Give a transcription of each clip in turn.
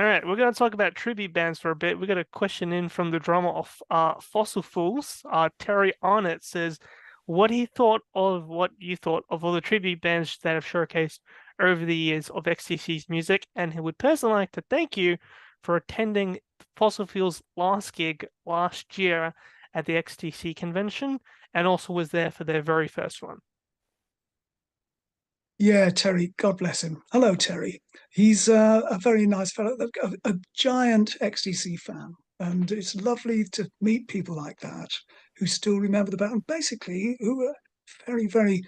All right, we're going to talk about tribute bands for a bit. We got a question in from the drummer of Fossil Fools. Terry Arnott says what he thought of what you thought of all the tribute bands that have showcased over the years of XTC's music, and he would personally like to thank you for attending Fossil Fuels' last gig last year at the XTC convention, and also was there for their very first one. Yeah, Terry, God bless him. Hello, Terry. He's a very nice fellow, a giant XTC fan. And it's lovely to meet people like that who still remember the band, basically, who are very, very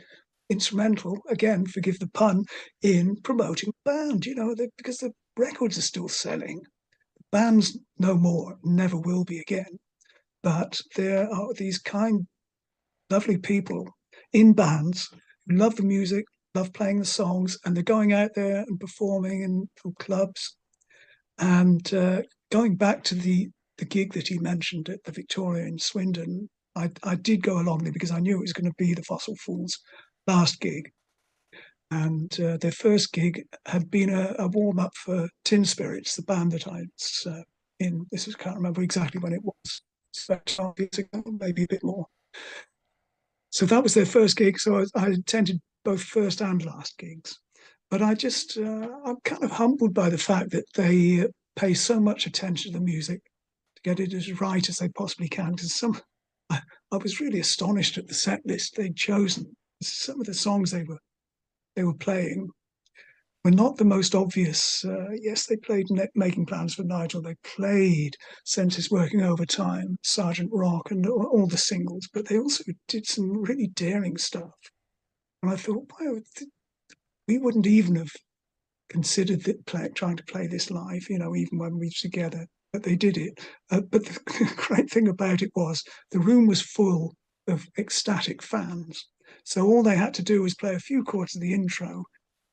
instrumental, again, forgive the pun, in promoting the band, because the records are still selling. Bands no more, never will be again. But there are these kind, lovely people in bands who love the music, love playing the songs, and they're going out there and performing in clubs. And going back to the gig that he mentioned at the Victoria in Swindon, I did go along there because I knew it was going to be the Fossil Fools' last gig. And their first gig had been a warm up for Tin Spirits, the band that I was in. This was, can't remember exactly when it was, 12 years ago, maybe a bit more. So that was their first gig. So I attended both first and last gigs. But I'm kind of humbled by the fact that they pay so much attention to the music to get it as right as they possibly can. Because I was really astonished at the set list they'd chosen. Some of the songs they were playing were not the most obvious. Yes, they played Making Plans for Nigel. They played Senses Working Overtime, Sergeant Rock, and all the singles. But they also did some really daring stuff. And I thought, wow, we wouldn't even have considered trying to play this live, even when we were together. But they did it. But the great thing about it was the room was full of ecstatic fans. So all they had to do was play a few chords of the intro.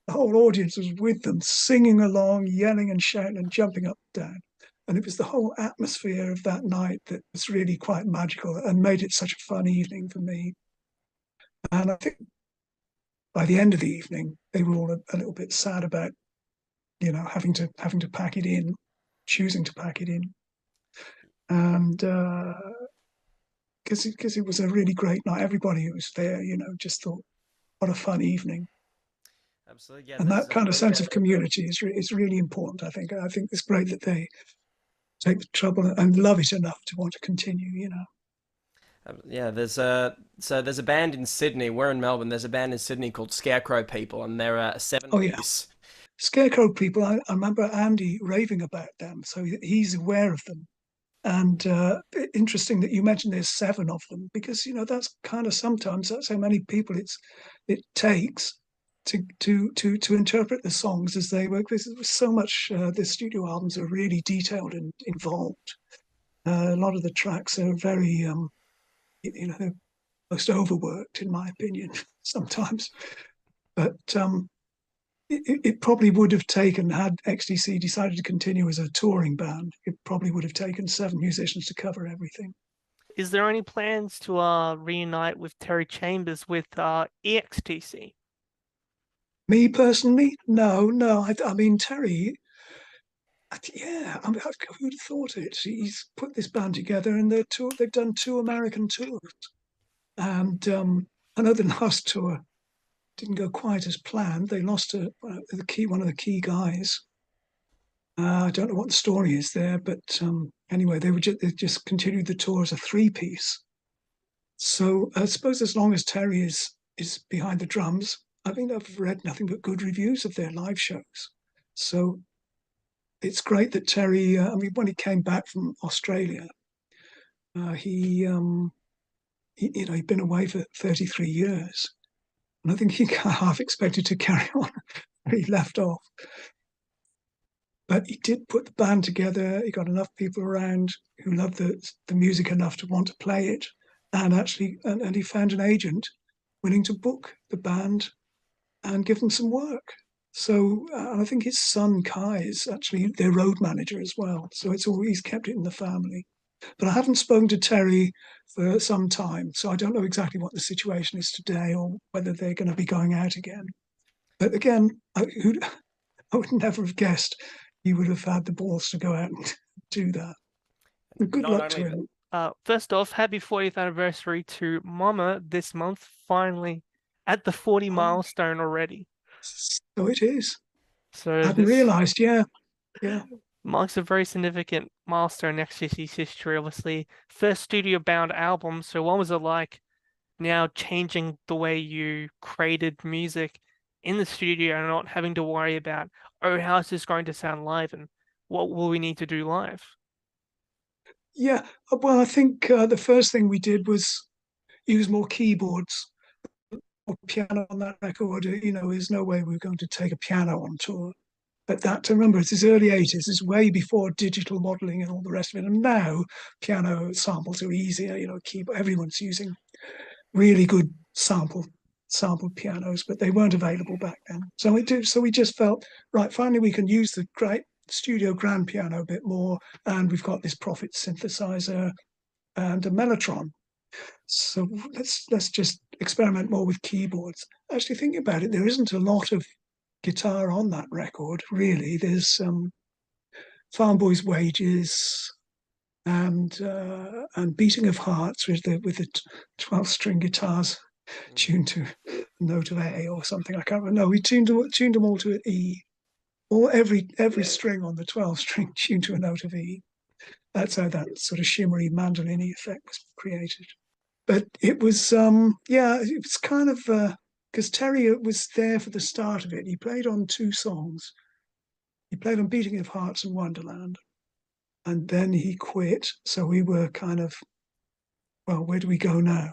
The whole audience was with them, singing along, yelling and shouting and jumping up and down. And it was the whole atmosphere of that night that was really quite magical and made it such a fun evening for me. And I think by the end of the evening, they were all a little bit sad about, having to pack it in, choosing to pack it in, and because it was a really great night. Everybody who was there, just thought, what a fun evening. Absolutely, yeah. And that kind of sense of community is really important. I think it's great that they take the trouble and love it enough to want to continue. Yeah, there's a band in Sydney. We're in Melbourne. There's a band in Sydney called Scarecrow People, and they're a seven Oh yeah, piece. Scarecrow People. I remember Andy raving about them, so he's aware of them. And interesting that you mentioned there's seven of them, because that's kind of sometimes that's how many people it takes to interpret the songs as they work. There's so much. The studio albums are really detailed and involved. A lot of the tracks are very, they're most overworked in my opinion sometimes. But it probably would have taken, had XTC decided to continue as a touring band, it probably would have taken seven musicians to cover everything. Is there any plans to reunite with Terry Chambers with EXTC? Me personally, no. I mean, Terry, yeah, who'd have thought it? He's put this band together, and they've done two American tours, and I know the last tour didn't go quite as planned. They lost one of the key guys. I don't know what the story is there, but anyway, they just continued the tour as a three-piece. So I suppose as long as Terry is behind the drums, I mean, I've read nothing but good reviews of their live shows. So it's great that Terry. I mean, when he came back from Australia, he'd been away for 33 years, and I think he half expected to carry on where he left off. But he did put the band together. He got enough people around who loved the music enough to want to play it, and and he found an agent willing to book the band and give them some work. So I think his son Kai is actually their road manager as well. So he's kept it in the family. But I haven't spoken to Terry for some time, so I don't know exactly what the situation is today or whether they're going to be going out again. But again, I would never have guessed he would have had the balls to go out and do that. And good Not luck to only him. First off, happy 40th anniversary to Mama this month, finally at the 40 Oh, milestone already. so it is. I So hadn't this realised. Yeah, yeah. marks a very significant milestone in XTC's history, obviously. First studio-bound album, so what was it like now changing the way you created music in the studio and not having to worry about, oh, how is this going to sound live and what will we need to do live? Yeah, well, I think the first thing we did was use more keyboards or piano on that record. There's no way we were going to take a piano on tour. But that, remember, it's the early 80s. It's way before digital modeling and all the rest of it. And now piano samples are easier. Keyboard, everyone's using really good sampled pianos, but they weren't available back then. So we just felt, right, finally we can use the great studio grand piano a bit more, and we've got this Prophet synthesizer and a Mellotron. So let's just experiment more with keyboards. Actually, thinking about it, there isn't a lot of guitar on that record, really. There's Farm Boy's Wages and Beating of Hearts with the 12-string guitars tuned to a note of A or something. I can't remember. No, we tuned them all to an E. Or every string on the 12-string tuned to a note of E. That's how that sort of shimmery mandolin-y effect was created. But it was, it was kind of, because Terry was there for the start of it. He played on two songs. He played on Beating of Hearts and Wonderland. And then he quit. So we were kind of, well, where do we go now?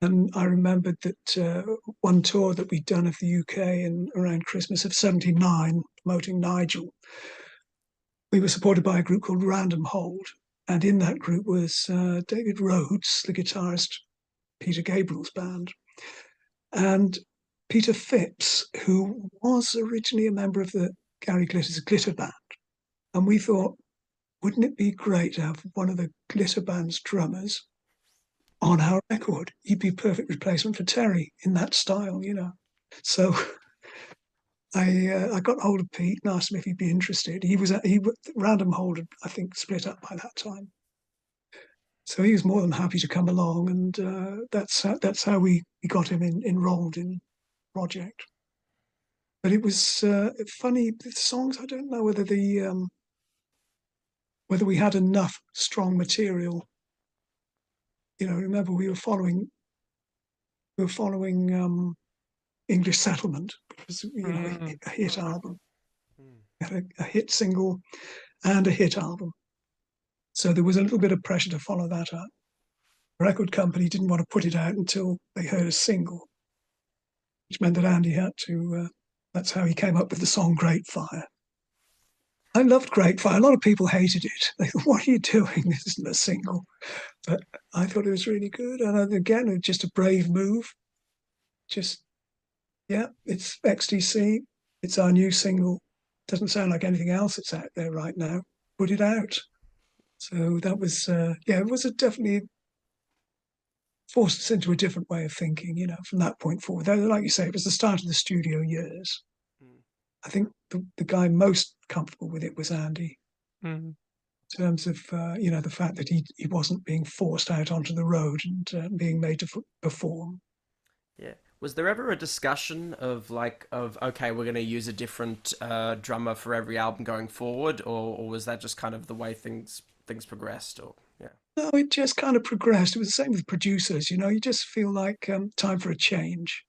And I remembered that one tour that we'd done of the UK in around Christmas of '79, promoting Nigel, we were supported by a group called Random Hold. And in that group was David Rhodes, the guitarist, Peter Gabriel's band, and Peter Phipps, who was originally a member of the Gary Glitter's Glitter Band. And we thought, wouldn't it be great to have one of the Glitter Band's drummers on our record? He'd be a perfect replacement for Terry in that style. So I got hold of Pete and asked him if he'd be interested. Random Hold had, I think, split up by that time. So he was more than happy to come along, and that's how we got him enrolled in the project. But it was funny. The songs, I don't know whether we had enough strong material. Remember we were following English Settlement, which was a hit album, a hit single, and a hit album. So there was a little bit of pressure to follow that up. The record company didn't want to put it out until they heard a single, which meant that Andy had to. That's how he came up with the song "Great Fire." I loved Great Fire. A lot of people hated it. They thought, "What are you doing? This isn't a single." But I thought it was really good, and again, it was just a brave move. Just it's XTC. It's our new single. Doesn't sound like anything else that's out there right now. Put it out. So that was, it was definitely forced us into a different way of thinking, from that point forward. Though, like you say, it was the start of the studio years. I think the guy most comfortable with it was Andy, in terms of, the fact that he wasn't being forced out onto the road and being made to perform. Yeah. Was there ever a discussion of okay, we're going to use a different drummer for every album going forward, or was that just kind of the way things progressed? Or yeah. No, it just kind of progressed. It was the same with producers. You just feel like time for a change.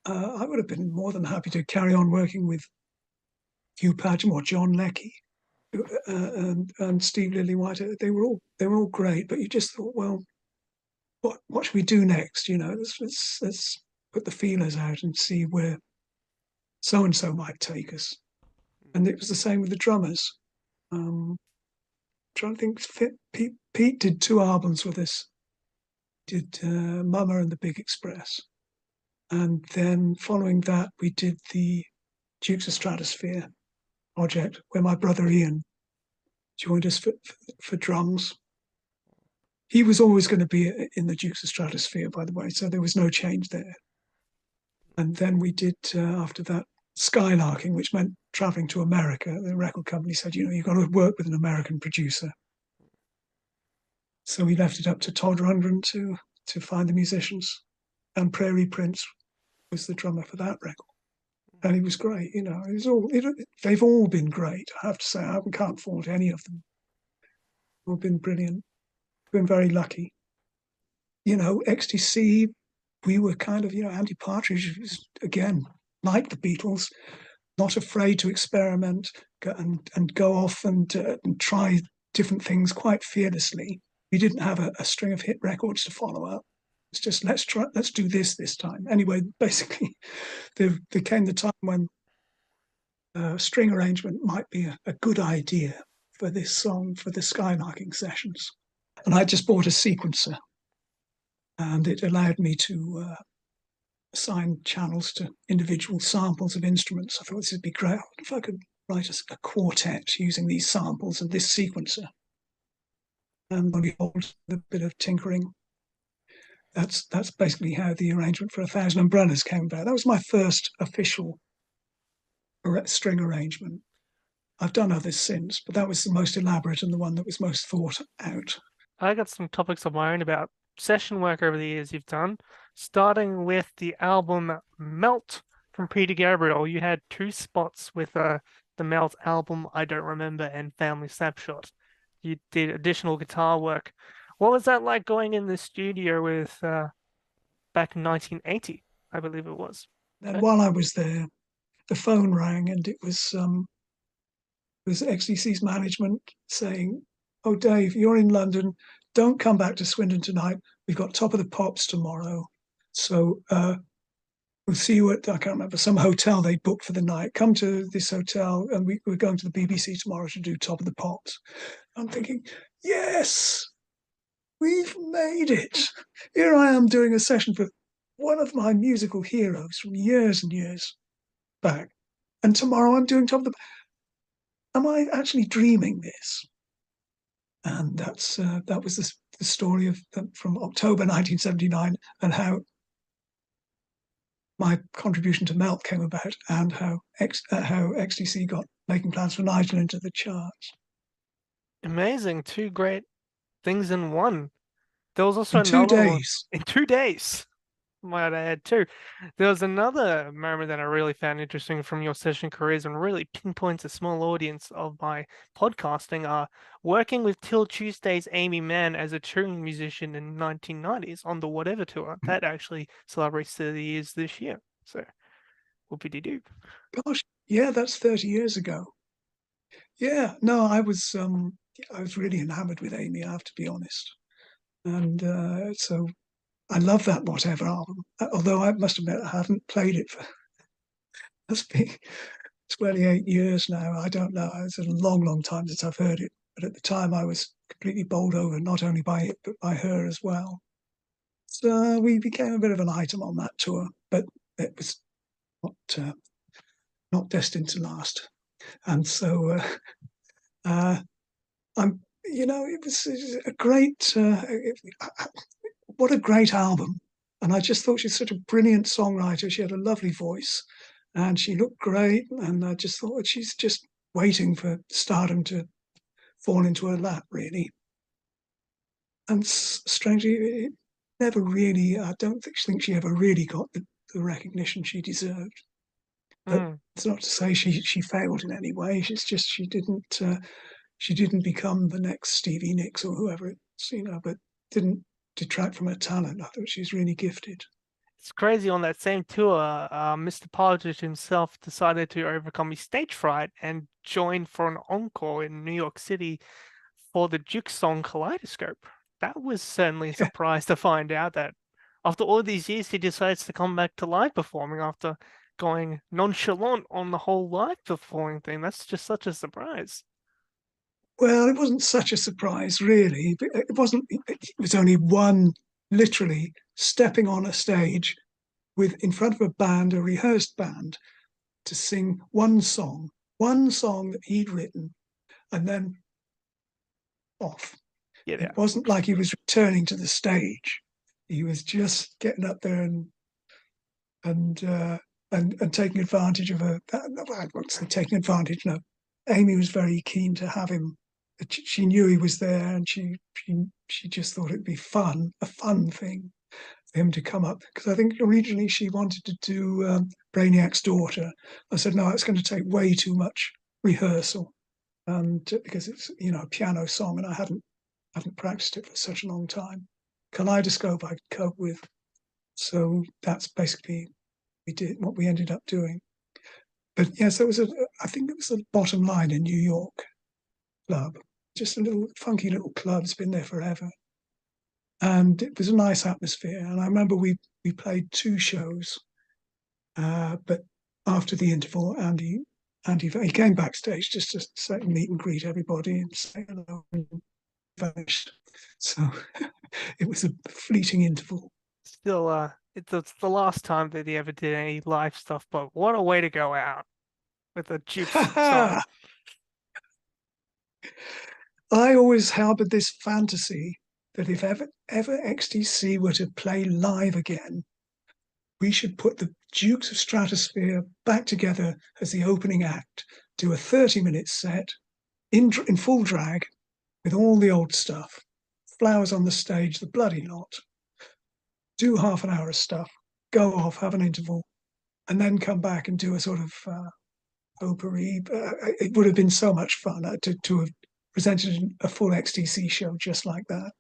I would have been more than happy to carry on working with Hugh Padgham or John Leckie and Steve Lillywhite. They were all great, but you just thought, well, what should we do next? Let's put the feelers out and see where so and so might take us. And it was the same with the drummers. Trying to think, Pete did 2 albums with us. Did Mama and the Big Express, and then following that we did the Dukes of Stratosphear project, where my brother Ian joined us for drums. He was always going to be in the Dukes of Stratosphear, by the way, so there was no change there. And then we did after that Skylarking, which meant traveling to America, the record company said, you've got to work with an American producer. So we left it up to Todd Rundgren to find the musicians, and Prairie Prince was the drummer for that record. And he was great, they've all been great. I have to say, I can't fault any of them. They've all been brilliant. Been very lucky. XTC, we were kind of, Andy Partridge was, again, like the Beatles, not afraid to experiment and go off and try different things quite fearlessly. We didn't have a string of hit records to follow up. It's just, let's do this time. Anyway, basically, there came the time when string arrangement might be a good idea for this song, for the Skylarking sessions. And I just bought a sequencer, and it allowed me to assign channels to individual samples of instruments. I thought this would be great if I could write a quartet using these samples and this sequencer. And when we hold a bit of tinkering, that's basically how the arrangement for 1,000 Umbrellas came about. That was my first official string arrangement. I've done others since, but that was the most elaborate and the one that was most thought out. I got some topics of my own about session work over the years you've done, starting with the album Melt from Peter Gabriel. You had 2 spots with the Melt album, I Don't Remember, and Family Snapshot. You did additional guitar work. What was that like going in the studio with back in 1980, I believe it was? And while I was there, the phone rang, and it was XTC's management saying, "Oh, Dave, you're in London. Don't come back to Swindon tonight. We've got Top of the Pops tomorrow. So we'll see you at, I can't remember, some hotel they booked for the night. Come to this hotel, and we're going to the BBC tomorrow to do Top of the Pops." I'm thinking, yes, we've made it. Here I am doing a session for one of my musical heroes from years and years back. And tomorrow I'm doing Top of the... Am I actually dreaming this? And that was the story of from October 1979, and how my contribution to Melt came about, and how XTC got Making Plans for Nigel into the charts. Amazing. 2 great things in one. There was also In 2 another one days. in 2 days. Might I add too. There was another moment that I really found interesting from your session careers and really pinpoints a small audience of my podcasting. Working with Till Tuesday's Aimee Mann as a touring musician in 1990s on the Whatever tour. That actually celebrates 30 years this year. So, whoopity-doo. Gosh, yeah, that's 30 years ago. Yeah, no, I was really enamored with Aimee, I have to be honest. And so I love that Whatever album, although I must admit I haven't played it for, must be 28 years now. I don't know. It's a long, long time since I've heard it. But at the time I was completely bowled over, not only by it, but by her as well. So we became a bit of an item on that tour, but it was not destined to last. And so it was a great, what a great album. And I just thought she's such a brilliant songwriter. She had a lovely voice and she looked great. And I just thought she's just waiting for stardom to fall into her lap, really. And strangely, it never really, I don't think she ever really got the recognition she deserved. But it's not to say she failed in any way. It's just she didn't become the next Stevie Nicks or whoever it's, but didn't detract from her talent. I thought she's really gifted. It's crazy. On that same tour, Mr. Partridge himself decided to overcome his stage fright and join for an encore in New York City for the Duke song Kaleidoscope. That was certainly a surprise to find out that after all these years, he decides to come back to live performing after going nonchalant on the whole live performing thing. That's just such a surprise. Well, it wasn't such a surprise, really. It was only one, literally, stepping on a stage in front of a band, a rehearsed band, to sing one song that he'd written, and then off. Yeah. It wasn't like he was returning to the stage. He was just getting up there and and taking advantage of her. I won't say taking advantage. No, Aimee was very keen to have him. She knew he was there, and she just thought it'd be a fun thing for him to come up. Because I think originally she wanted to do Brainiac's Daughter. I said no, it's going to take way too much rehearsal, and because it's a piano song, and I hadn't practiced it for such a long time. Kaleidoscope I could cope with, so that's basically what we ended up doing. But yes, I think it was the Bottom Line in New York club, just a little funky little club. It's been there forever, and it was a nice atmosphere. And I remember we played 2 shows, but after the interval, Andy he came backstage just to say, meet and greet everybody and say hello, and vanished. So it was a fleeting interval. Still, it's the last time that he ever did any live stuff, but what a way to go out with a gypsy song. I always harbored this fantasy that if ever XTC were to play live again, we should put the Dukes of Stratosphear back together as the opening act, do a 30-minute set in full drag with all the old stuff, Flowers on the Stage, the bloody lot, do half an hour of stuff, go off, have an interval, and then come back and do a sort of potpourri. It would have been so much fun to have presented a full XTC show just like that.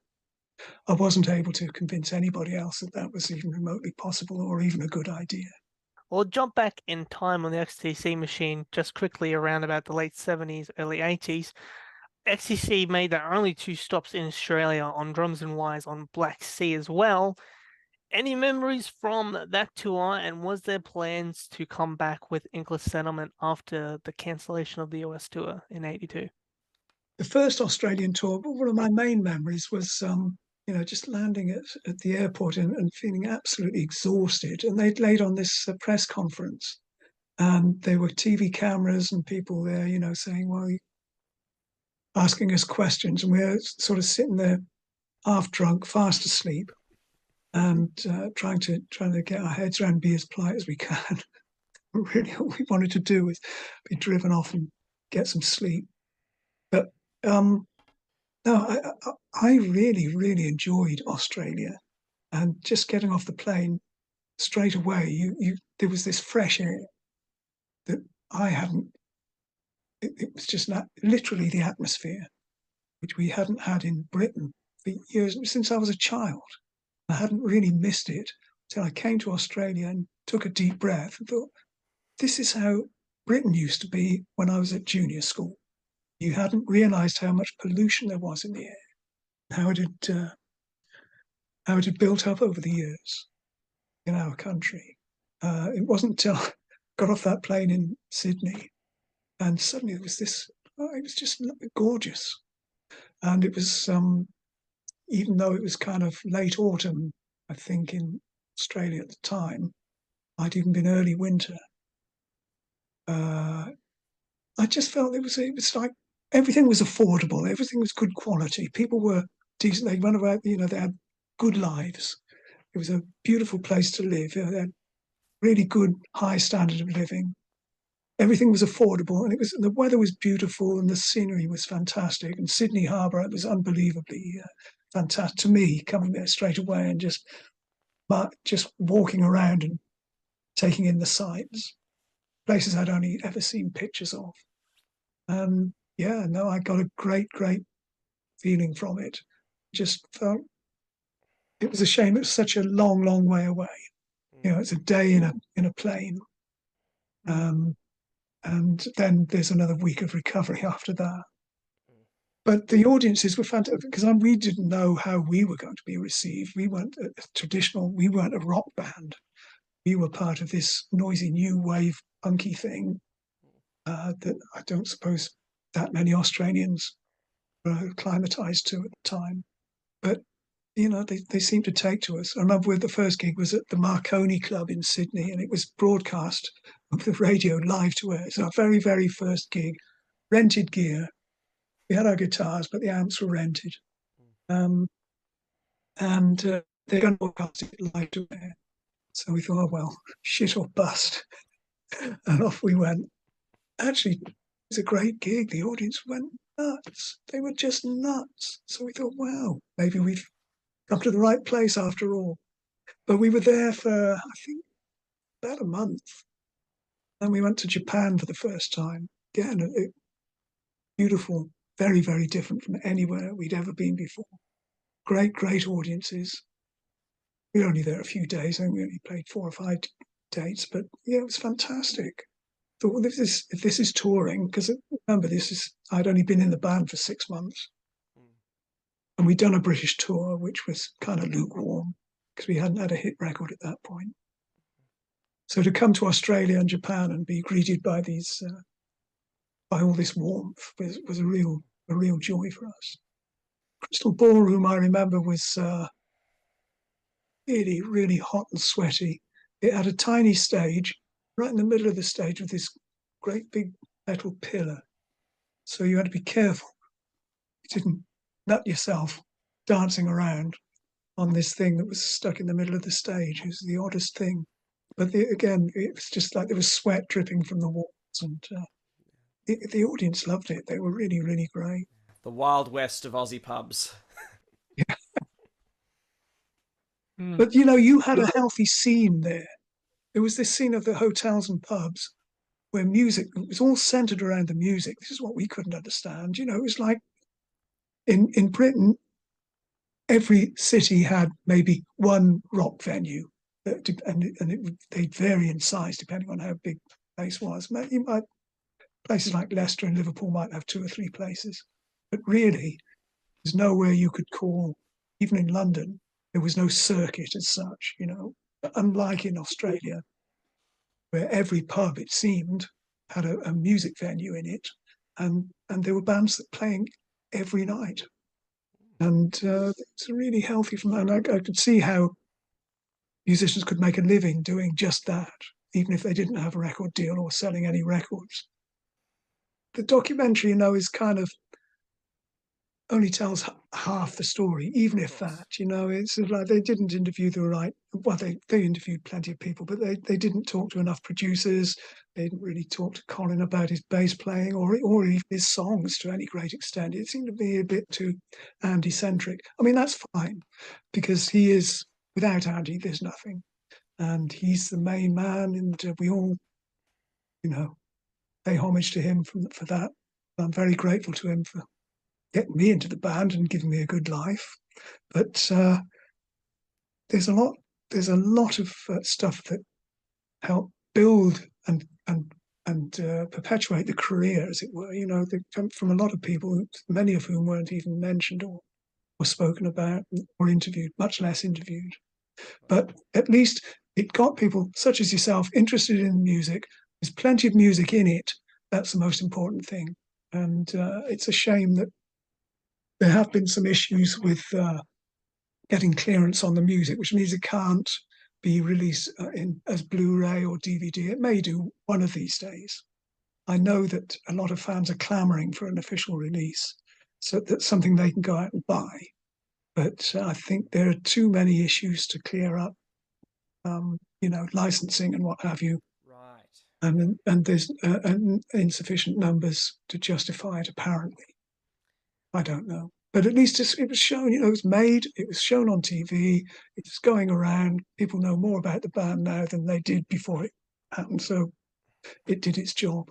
I wasn't able to convince anybody else that was even remotely possible or even a good idea. We'll jump back in time on the XTC machine just quickly around about the late 70s, early 80s. XTC made their only 2 stops in Australia on drums and wires on Black Sea as well. Any memories from that tour, and was there plans to come back with Inkless Settlement after the cancellation of the US tour in 82? The first Australian tour, one of my main memories was just landing at the airport and feeling absolutely exhausted. And they'd laid on this press conference, and there were TV cameras and people there, saying, well, asking us questions, and we're sort of sitting there half drunk, fast asleep, and trying to get our heads around, be as polite as we can. Really, all we wanted to do was be driven off and get some sleep. But no, I really, really enjoyed Australia, and just getting off the plane straight away, there was this fresh air that I hadn't. It was just literally the atmosphere, which we hadn't had in Britain for years, since I was a child. I hadn't really missed it until I came to Australia and took a deep breath and thought, this is how Britain used to be when I was at junior school. You hadn't realised how much pollution there was in the air, how it had built up over the years in our country. It wasn't until I got off that plane in Sydney, and suddenly there was this. It was just gorgeous, and it was even though it was kind of late autumn, I think in Australia at the time, might even been early winter. I just felt it was like everything was affordable, everything was good quality. People were decent. They went about, they had good lives. It was a beautiful place to live. They had really good, high standard of living. Everything was affordable, and the weather was beautiful, and the scenery was fantastic. And Sydney Harbour, it was unbelievably fantastic to me, coming there straight away and just walking around and taking in the sights, places I'd only ever seen pictures of. I got a great feeling from it. Just felt it was a shame it was such a long way away. It's a day in a plane. And then there's another week of recovery after that. But the audiences were fantastic, because we didn't know how we were going to be received. We weren't we weren't a rock band. We were part of this noisy new wave punky thing that I don't suppose that many Australians were acclimatized to at the time. But, they seemed to take to us. I remember the first gig was at the Marconi Club in Sydney, and it was broadcast on the radio live to air. It's our very, very first gig, rented gear. We had our guitars, but the amps were rented. And they're going to broadcast it live to air. So we thought, oh, well, shit or bust. And off we went. Actually, it was a great gig. The audience went nuts. They were just nuts. So we thought, wow, maybe we've come to the right place after all. But we were there for, I think, about a month. And we went to Japan for the first time. Again, beautiful, very, very different from anywhere we'd ever been before. Great, great audiences. We were only there a few days. I think we only played 4 or 5 dates, but yeah, it was fantastic. Thought, well, if this is touring, because remember, I'd only been in the band for 6 months, and we'd done a British tour, which was kind of lukewarm because we hadn't had a hit record at that point. So to come to Australia and Japan and be greeted by these, by all this warmth was a real joy for us. Crystal Ballroom, I remember, was really, really hot and sweaty. It had a tiny stage right in the middle of the stage with this great big metal pillar. So you had to be careful. You didn't nut yourself dancing around on this thing that was stuck in the middle of the stage. It was the oddest thing. But again, it was just like there was sweat dripping from the walls, and the audience loved it. They were really, really great. The Wild West of Aussie pubs. Yeah. Mm. But you had a healthy scene there. There was this scene of the hotels and pubs where music, it was all centered around the music. This is what we couldn't understand. It was like in Britain, every city had maybe one rock venue, they'd vary in size depending on how big the place was. Places like Leicester and Liverpool might have 2 or 3 places, but really, there's nowhere you could call, even in London, there was no circuit as such, unlike in Australia, where every pub, it seemed, had a music venue in it, and there were bands that playing every night. And it's really healthy from that. And I could see how musicians could make a living doing just that, even if they didn't have a record deal or selling any records. The documentary, is kind of only tells half the story, even if that, it's like they didn't interview they interviewed plenty of people, but they didn't talk to enough producers. They didn't really talk to Colin about his bass playing or even his songs to any great extent. It seemed to be a bit too Andy-centric. I mean, that's fine, because he is, without Andy, there's nothing. And he's the main man, and we all, pay homage to him for that. I'm very grateful to him for getting me into the band and giving me a good life. But there's a lot of stuff that help build and perpetuate the career, as it were. They come from a lot of people, many of whom weren't even mentioned or spoken about or interviewed, much less interviewed. But at least it got people such as yourself interested in music. There's plenty of music in it. That's the most important thing. And it's a shame that there have been some issues with getting clearance on the music, which means it can't be released as Blu-ray or DVD. It may do one of these days. I know that a lot of fans are clamoring for an official release, so that's something they can go out and buy. But I think there are too many issues to clear up, licensing and what have you. Right. And there's insufficient numbers to justify it, apparently. I don't know. But at least it was shown, it was made, it was shown on TV, it's going around. People know more about the band now than they did before it happened. So it did its job.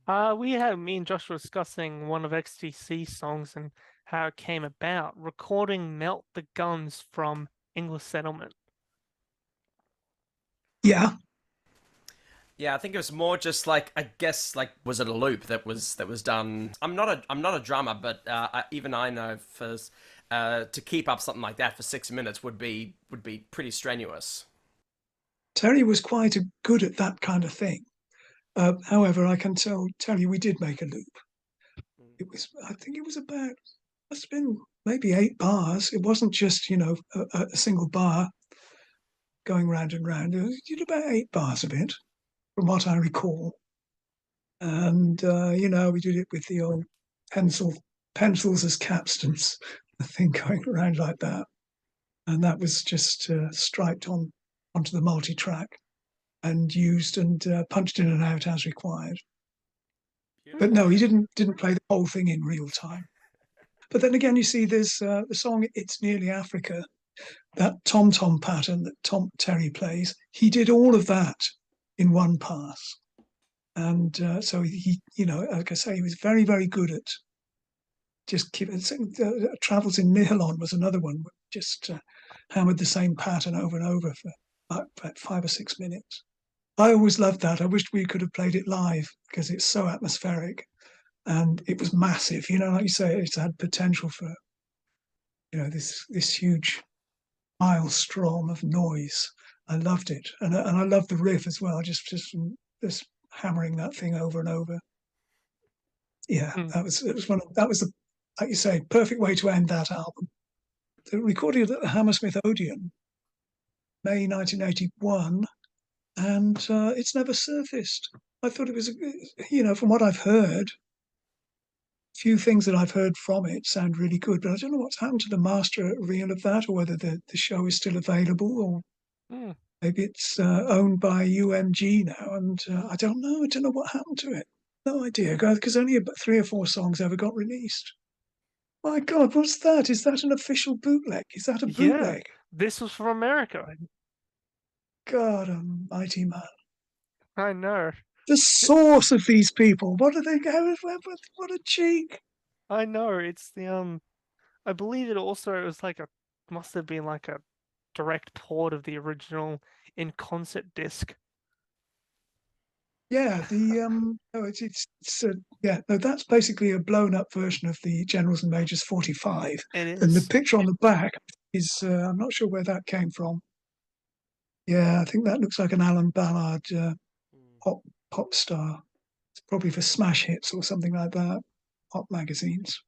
Me and Josh were discussing one of XTC songs and how it came about, recording Melt the Guns from English Settlement. Yeah. Yeah, I think it was more just like, I guess, like, was it a loop that was done? I'm not a drummer, but even I know to keep up something like that for 6 minutes would be pretty strenuous. Terry was quite good at that kind of thing. However, I can tell you we did make a loop. I think it was about, must have been maybe 8 bars. It wasn't just, a single bar going round and round. It did about 8 bars of it, from what I recall. And, we did it with the old pencils as capstans, the thing going around like that. And that was just striped on onto the multi-track and used and punched in and out as required. But no, he didn't play the whole thing in real time. But then again, you see, there's the song "It's Nearly Africa," that tom-tom pattern that Tom Terry plays. He did all of that in one pass, and so he, like I say, he was very, very good at just keeping. Travels in Nihilon was another one. Just hammered the same pattern over and over for about 5 or 6 minutes. I always loved that. I wished we could have played it live because it's so atmospheric and it was massive. Like you say, it's had potential for, this huge maelstrom of noise. I loved it, and I loved the riff as well. Just hammering that thing over and over. Yeah, that was the, like you say, perfect way to end that album. They recorded it at the Hammersmith Odeon, May 1981. And it's never surfaced. I thought it was, from what I've heard, few things that I've heard from it sound really good, but I don't know what's happened to the master reel of that, or whether the show is still available, or maybe it's owned by UMG now, and I don't know. I don't know what happened to it. No idea, because only about 3 or 4 songs ever got released. My God, what's that? Is that an official bootleg? Is that a bootleg? Yeah, this was from America. God almighty, man. I know. The source of these people. What are they? What a cheek! I know. It's the I believe it also was must have been like a direct port of the original in concert disc. Yeah, that's basically a blown up version of the Generals and Majors 45. It is. And the picture on the back is I'm not sure where that came from. Yeah, I think that looks like an Alan Ballard pop star. It's probably for smash hits or something like that. Pop magazines.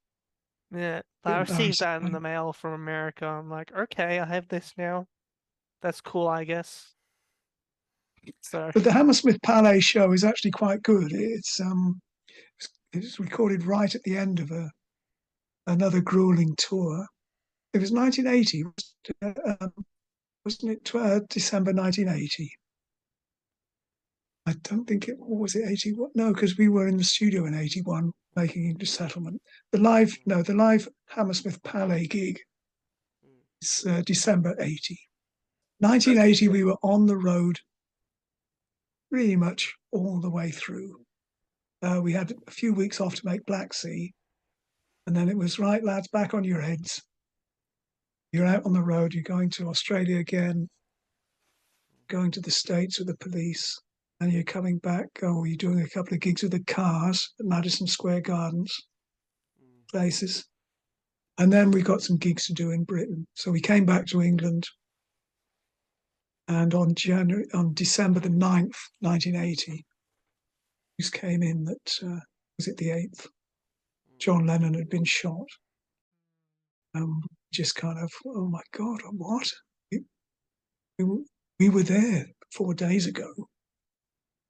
Yeah, I received that in the mail from America. I'm like, okay, I have this now. That's cool, I guess. So, but the Hammersmith Palais show is actually quite good. It's recorded right at the end of another grueling tour. It was 1980, wasn't it? December 1980. I don't think it was it 81. No, because we were in the studio in 81 making English Settlement. The live Hammersmith Palais gig is December 80. 1980, we were on the road pretty much all the way through. We had a few weeks off to make Black Sea, and then it was, right, lads, back on your heads. You're out on the road. You're going to Australia again, going to the States with the Police, and you're coming back. Oh, you're doing a couple of gigs with the Cars at Madison Square Gardens, places. And then we got some gigs to do in Britain. So we came back to England. And on December the 9th, 1980, news came in that, was it the 8th? John Lennon had been shot. Just kind of, oh my God, what? We were there 4 days ago.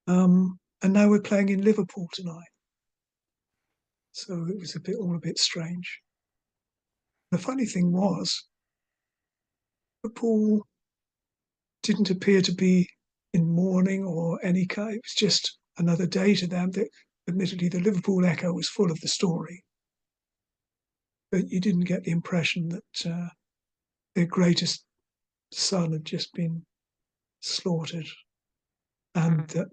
And now we're playing in Liverpool tonight. So it was all a bit strange. The funny thing was, Liverpool didn't appear to be in mourning or any kind. It was just another day to them. Admittedly, the Liverpool Echo was full of the story, but you didn't get the impression that their greatest son had just been slaughtered, and that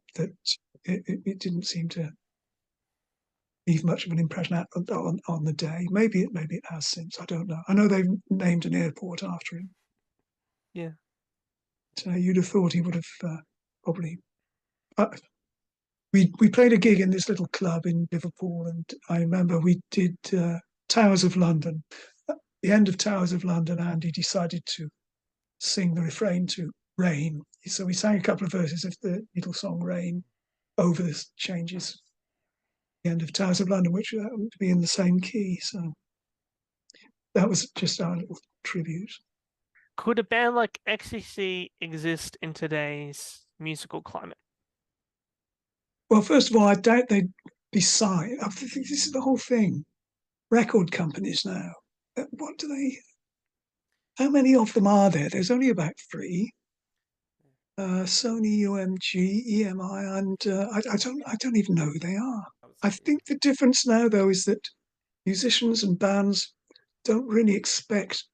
it didn't seem to leave much of an impression on the day. Maybe it has since. I don't know. I know they've named an airport after him. yeah. So you'd have thought he would have probably. We played a gig in this little club in Liverpool, and I remember we did Towers of London. At the end of Towers of London, Andy decided to sing the refrain to Rain. So we sang a couple of verses of the Beatles song Rain over the changes. The end of Towers of London, which happened to be in the same key. So that was just our little tribute. Could a band like XTC exist in today's musical climate? Well, first of all, I doubt they'd be signed. I think this is the whole thing. Record companies now. What do they? How many of them are there? There's only about 3. Sony, UMG, EMI, and I don't even know who they are. I think the difference now, though, is that musicians and bands don't really expect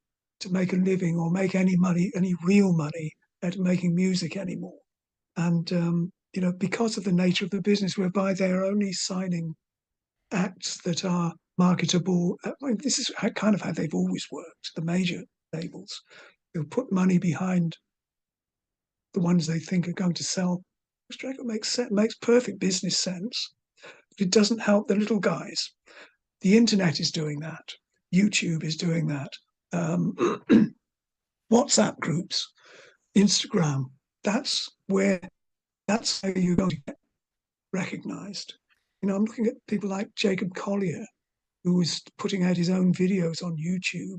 to make a living or make any money, any real money, out of making music anymore. And you know, because of the nature of the business, whereby they're only signing acts that are marketable. I mean, this is kind of how they've always worked. The major labels, they'll put money behind the ones they think are going to sell. Which makes perfect business sense, but it doesn't help the little guys. The internet is doing that. YouTube is doing that. WhatsApp groups, Instagram. That's how you're going to get recognized. You know, I'm looking at people like Jacob Collier, who was putting out his own videos on YouTube.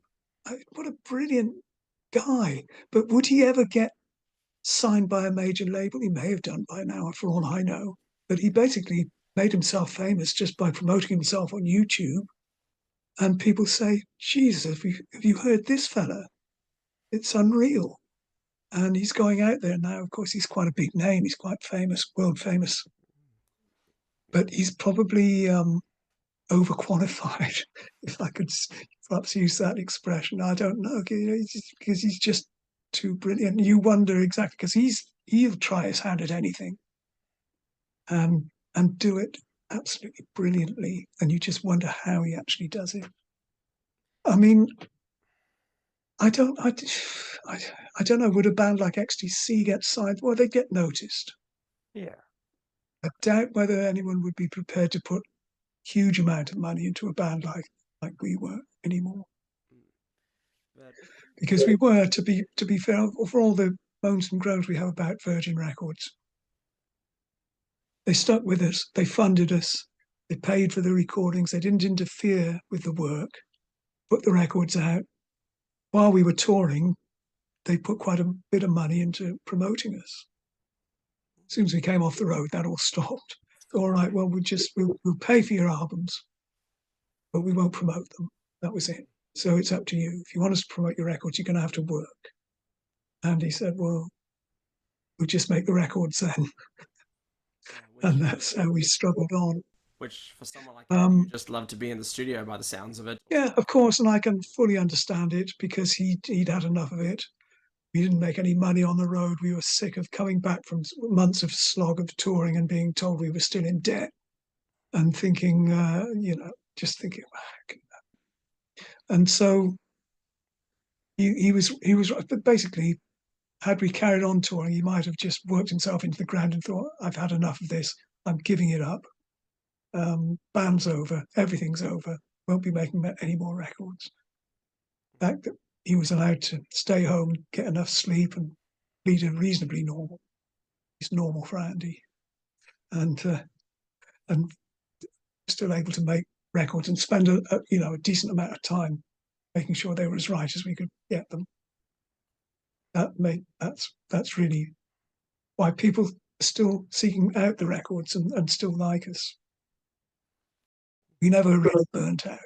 What a brilliant guy. But would he ever get signed by a major label? He may have done by now, for all I know. But he basically made himself famous just by promoting himself on YouTube. And people say, Jesus, have you heard this fella? It's unreal. And he's going out there now. Of course, he's quite a big name. He's quite famous, world famous. But he's probably overqualified, if I could perhaps use that expression. I don't know, because he's just too brilliant. You wonder exactly, because he'll try his hand at anything and do it absolutely brilliantly. And you just wonder how he actually does it. I mean, I don't know. Would a band like XTC get signed? Well, they'd get noticed. Yeah. I doubt whether anyone would be prepared to put huge amount of money into a band like we were anymore. Because we were, to be fair, for all the moans and groans we have about Virgin Records, they stuck with us, they funded us, they paid for the recordings, they didn't interfere with the work, put the records out. While we were touring, they put quite a bit of money into promoting us. As soon as we came off the road, that all stopped. All right, well, we'll pay for your albums, but we won't promote them. That was it. So it's up to you. If you want us to promote your records, you're going to have to work. And he said, well, we'll just make the records then. And that's how we struggled on. Which, for someone like you just love to be in the studio by the sounds of it. Yeah, of course, and I can fully understand it, because he'd had enough of it. We didn't make any money on the road. We were sick of coming back from months of slog of touring and being told we were still in debt, and thinking, just thinking, and so he was but basically, had we carried on touring, he might have just worked himself into the ground and thought, I've had enough of this, I'm giving it up. Band's over, everything's over, won't be making any more records. The fact that he was allowed to stay home, get enough sleep, and lead a reasonably normal. It's normal for Andy, and still able to make records and spend a decent amount of time making sure they were as right as we could get them. That's really why people are still seeking out the records and still like us. We never really burnt out,